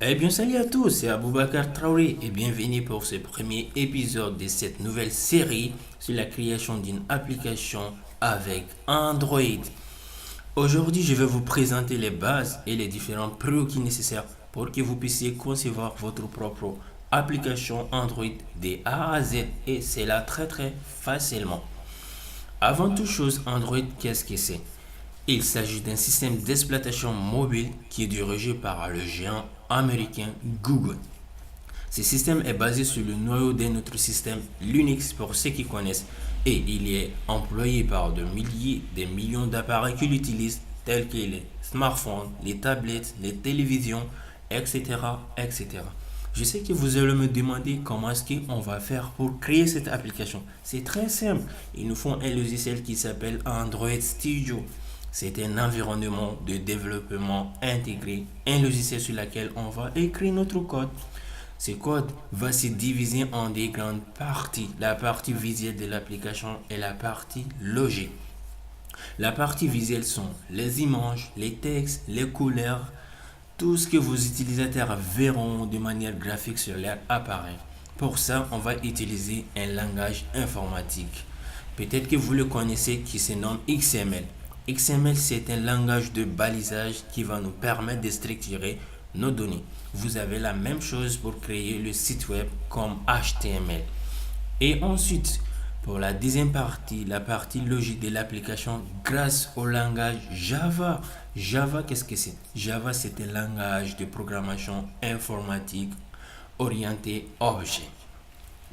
Eh bien, salut à tous, c'est Aboubakar Traoré et bienvenue pour ce premier épisode de cette nouvelle série sur la création d'une application avec Android. Aujourd'hui, je vais vous présenter les bases et les différents prérequis nécessaires pour que vous puissiez concevoir votre propre application Android de A à Z et c'est là très facilement. Avant toute chose, Android, qu'est-ce que c'est? Il s'agit d'un système d'exploitation mobile qui est dirigé par le géant américain Google. Ce système est basé sur le noyau de notre système Linux pour ceux qui connaissent et il est employé par de milliers, des millions d'appareils qui l'utilisent tels que les smartphones, les tablettes, les télévisions, etc. etc. Je sais que vous allez me demander comment est-ce qu'on va faire pour créer cette application. C'est très simple. Il nous faut un logiciel qui s'appelle Android Studio. C'est un environnement de développement intégré, un logiciel sur lequel on va écrire notre code. Ce code va se diviser en des grandes parties. La partie visuelle de l'application et la partie logique. La partie visuelle sont les images, les textes, les couleurs, tout ce que vos utilisateurs verront de manière graphique sur leur appareil. Pour ça, on va utiliser un langage informatique. Peut-être que vous le connaissez qui se nomme XML. XML, c'est un langage de balisage qui va nous permettre de structurer nos données. Vous avez la même chose pour créer le site web comme HTML. Et ensuite, pour la deuxième partie, la partie logique de l'application grâce au langage Java. Java, qu'est-ce que c'est? Java, c'est un langage de programmation informatique orienté objet.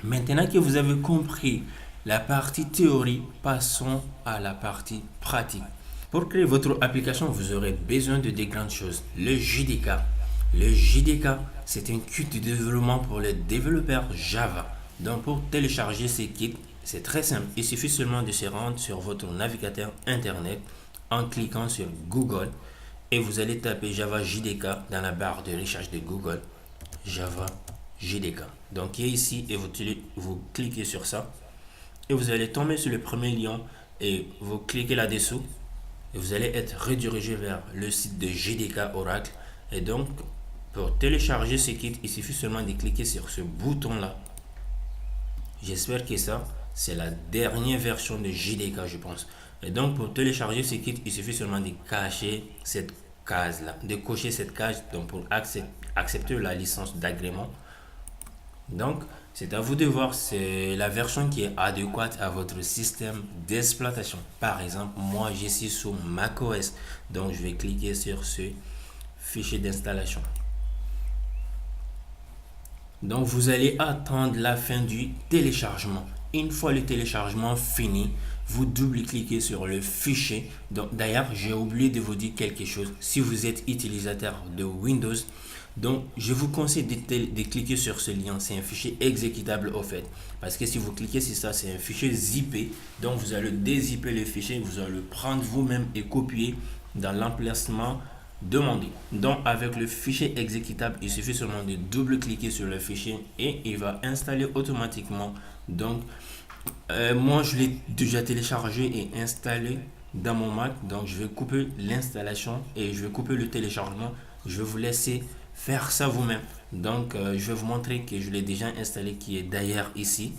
Maintenant que vous avez compris la partie théorie, passons à la partie pratique. Pour créer votre application, vous aurez besoin de des grandes choses. Le JDK. Le JDK, c'est un kit de développement pour les développeurs Java. Donc pour télécharger ce kit, c'est très simple. Il suffit seulement de se rendre sur votre navigateur internet en cliquant sur Google et vous allez taper Java JDK dans la barre de recherche de Google. Java JDK. Donc il est ici et vous cliquez sur ça et vous allez tomber sur le premier lien et vous cliquez là-dessous et vous allez être redirigé vers le site de JDK Oracle. Et donc pour télécharger ce kit, il suffit seulement de cliquer sur ce bouton là. J'espère que ça, c'est la dernière version de JDK, je pense. Et donc, pour télécharger ce kit, il suffit seulement de cacher cette case-là, de cocher cette case donc pour accepter la licence d'agrément. Donc, c'est à vous de voir, c'est la version qui est adéquate à votre système d'exploitation. Par exemple, moi, je suis sous macOS, donc je vais cliquer sur ce fichier d'installation. Donc vous allez attendre la fin du téléchargement. Une fois le téléchargement fini, vous double-cliquez sur le fichier. Donc d'ailleurs, j'ai oublié de vous dire quelque chose. Si vous êtes utilisateur de Windows, donc je vous conseille de cliquer sur ce lien. C'est un fichier exécutable au fait. Parce que si vous cliquez sur ça, c'est un fichier zippé. Donc vous allez dézipper le fichier, vous allez le prendre vous-même et copier dans l'emplacement demandé. Donc avec le fichier exécutable, il suffit seulement de double-cliquer sur le fichier et il va installer automatiquement. Donc moi je l'ai déjà téléchargé et installé dans mon Mac. Donc je vais couper l'installation et je vais couper le téléchargement. Je vais vous laisser faire ça vous-même. Donc je vais vous montrer que je l'ai déjà installé qui est d'ailleurs ici.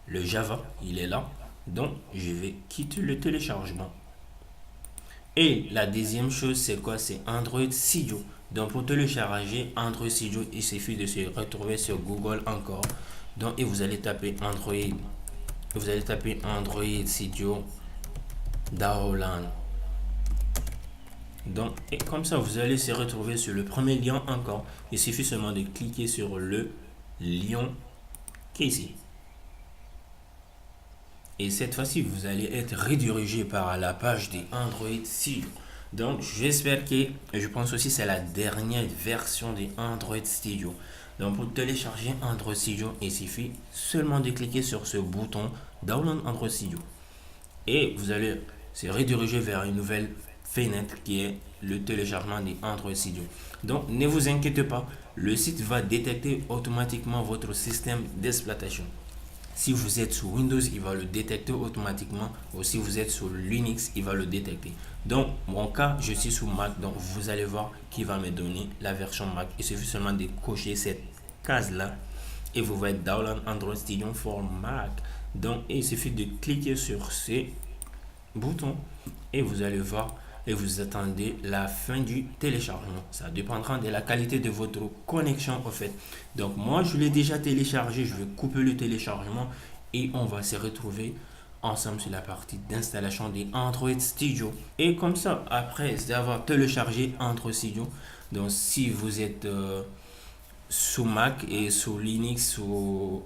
Le Java, il est là. Donc je vais quitter le téléchargement. Et la deuxième chose, c'est quoi? C'est Android Studio. Donc, pour télécharger Android Studio, il suffit de se retrouver sur Google encore. Donc, et vous allez taper Android. Vous allez taper Android Studio Download. Donc, et comme ça, vous allez se retrouver sur le premier lien encore. Il suffit seulement de cliquer sur le lien qui est ici. Et cette fois-ci, vous allez être redirigé par la page de Android Studio. Donc, j'espère que, je pense aussi que c'est la dernière version de Android Studio. Donc, pour télécharger Android Studio, il suffit seulement de cliquer sur ce bouton Download Android Studio. Et vous allez se rediriger vers une nouvelle fenêtre qui est le téléchargement de Android Studio. Donc, ne vous inquiétez pas, le site va détecter automatiquement votre système d'exploitation. Si vous êtes sous Windows, il va le détecter automatiquement. Ou si vous êtes sous Linux, il va le détecter. Donc, mon cas, je suis sous Mac. Donc, vous allez voir qu'il va me donner la version Mac. Il suffit seulement de cocher cette case-là. Et vous voyez Download Android Studio for Mac. Donc, il suffit de cliquer sur ces boutons. Et vous allez voir et vous attendez la fin du téléchargement. Ça dépendra de la qualité de votre connexion en fait. Donc moi je l'ai déjà téléchargé, je vais couper le téléchargement et on va se retrouver ensemble sur la partie d'installation des Android Studio. Et comme ça, après avoir téléchargé Android Studio, donc si vous êtes sous Mac et sous Linux, sous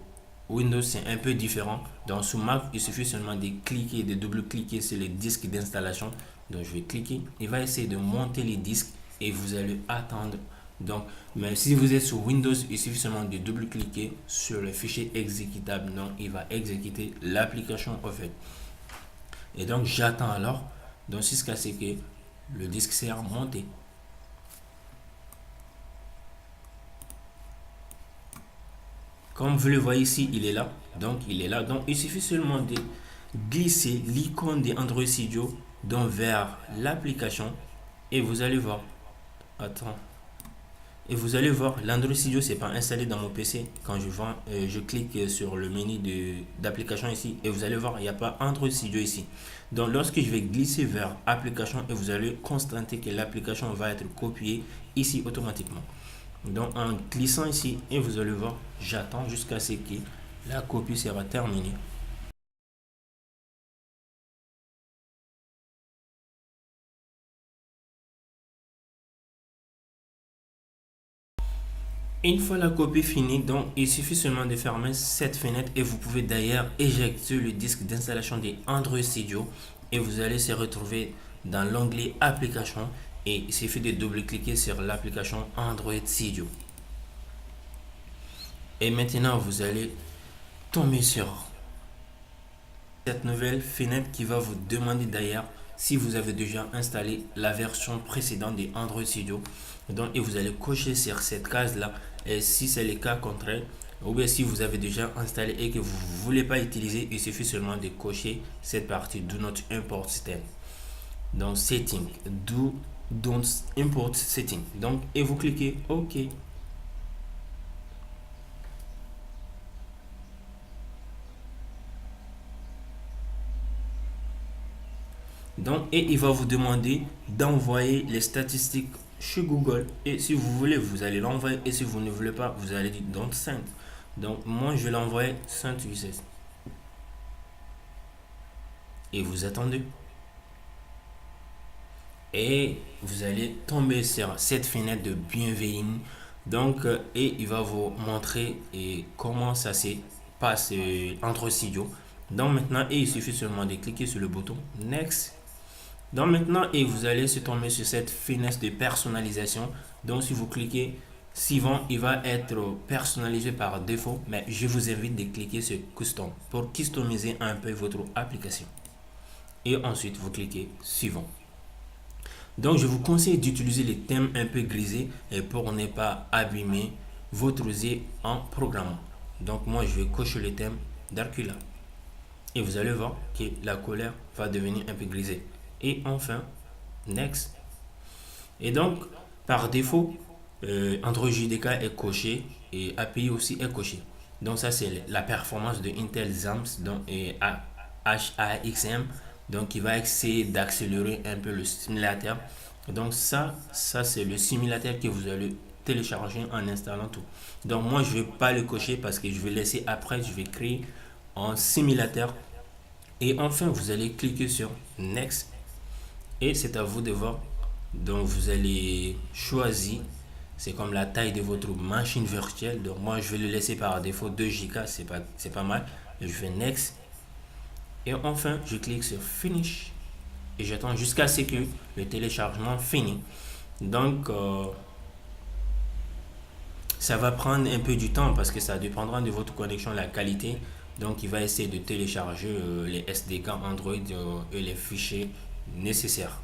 Windows, c'est un peu différent. Donc sous Mac, il suffit seulement de cliquer, de double-cliquer sur les disques d'installation. Donc je vais cliquer, il va essayer de monter les disques et vous allez attendre. Donc, mais si vous êtes sur Windows, il suffit seulement de double-cliquer sur le fichier exécutable. Donc il va exécuter l'application en fait. Et donc j'attends alors. Donc jusqu'à ce que le disque soit monté. Comme vous le voyez ici, il est là. Donc, il est là. Donc, il suffit seulement de glisser l'icône de Android Studio donc vers l'application. Et vous allez voir. Attends. Et vous allez voir, l'Android Studio, c'est pas installé dans mon PC. Quand je clique sur le menu d'application ici. Et vous allez voir, il n'y a pas Android Studio ici. Donc, lorsque je vais glisser vers application, et vous allez constater que l'application va être copiée ici automatiquement. Donc en glissant ici et vous allez voir, j'attends jusqu'à ce que la copie sera terminée. Une fois la copie finie, donc il suffit seulement de fermer cette fenêtre et vous pouvez d'ailleurs éjecter le disque d'installation de Android Studio et vous allez se retrouver dans l'onglet application et il suffit de double-cliquer sur l'application Android Studio. Et maintenant vous allez tomber sur cette nouvelle fenêtre qui va vous demander d'ailleurs si vous avez déjà installé la version précédente de Android Studio. Donc, et vous allez cocher sur cette case là. Et si c'est le cas contraire, ou bien si vous avez déjà installé et que vous ne voulez pas utiliser, il suffit seulement de cocher cette partie Do not import system. Donc, setting, don't import setting. Donc, et vous cliquez OK. Donc, et il va vous demander d'envoyer les statistiques chez Google. Et si vous voulez, vous allez l'envoyer. Et si vous ne voulez pas, vous allez dire don't send. Donc, moi, je vais l'envoyer sans usage. Et vous attendez. Et vous allez tomber sur cette fenêtre de bienvenue. Donc, et il va vous montrer comment ça se passe entre studio. Donc maintenant, et il suffit seulement de cliquer sur le bouton Next. Donc maintenant, et vous allez se tomber sur cette fenêtre de personnalisation. Donc si vous cliquez suivant, il va être personnalisé par défaut. Mais je vous invite de cliquer sur Custom pour customiser un peu votre application. Et ensuite, vous cliquez suivant. Donc je vous conseille d'utiliser les thèmes un peu grisés et pour ne pas abîmer votre yeux en programmant. Donc moi, je vais cocher le thème Darkula. Et vous allez voir que la couleur va devenir un peu grisée. Et enfin, Next. Et donc, par défaut, Android JDK est coché et API aussi est coché. Donc ça, c'est la performance de Intel XAMPP et HAXM. Donc, il va essayer d'accélérer un peu le simulateur. Donc ça c'est le simulateur que vous allez télécharger en installant tout. Donc moi, je ne vais pas le cocher parce que je vais laisser après, je vais créer un simulateur. Et enfin, vous allez cliquer sur Next. Et c'est à vous de voir. Donc, vous allez choisir. C'est comme la taille de votre machine virtuelle. Donc, moi, je vais le laisser par défaut 2 Go. C'est pas mal. Je fais Next. Et enfin, je clique sur Finish. Et j'attends jusqu'à ce que le téléchargement finisse. Donc, ça va prendre un peu du temps parce que ça dépendra de votre connexion, la qualité. Donc, il va essayer de télécharger les SDK Android et les fichiers nécessaires.